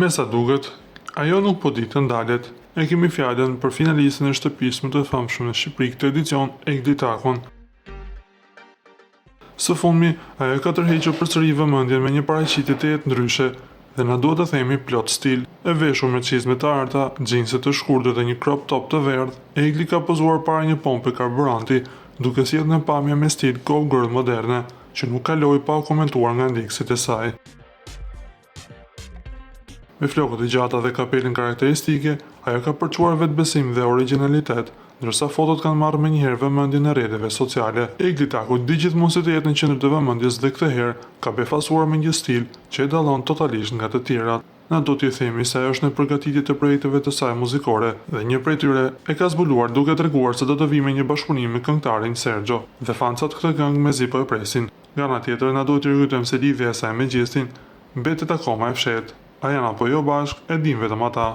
Me sa duket, ajo nuk po di të ndalet. E kemi fjallën për finalistën e shtëpisë më të famshme në Shqipëri këtë edicion Egli Takon. Së fundmi, ajo ka tërhequr përsëri vëmendjen me një paraqitje të jetë ndryshe dhe na duhet të themi plot stil. E veshur me çizme të arta, xhinse të shkurtër dhe një crop top të verdh, Egli ka pozuar para një pompe karburanti, duke sjellë në pamje me stil call girl moderne, që nuk kaloi pa u komentuar nga ndjekësit e saj. Me flokët e gjata dhe kapelën karakteristike, ajo ka përçuar vetbesim dhe origjinalitet, ndërsa fotot kanë marrë menjëherë vëmendjen e rrjeteve sociale. Egli Taku di gjithmonë se të jetë në qendër të vëmendjes dhe këtë herë ka befasuar me një stil që e dallon totalisht nga të tjerat. Na do t'i themi se ajo është në përgatitje të projekteve të saj muzikore dhe një prej tyre e ka zbuluar duke treguar se do të vijë me një bashkëpunim me këngëtarin Sergio dhe fancat këtë këngë mezi po e presin. Nga ana tjetër na duhet t'i rikujtojmë se lidhja e saj me Gjestin mbetet akoma e fshehtë. A janë apo jo bashkë, e din vetëm ata.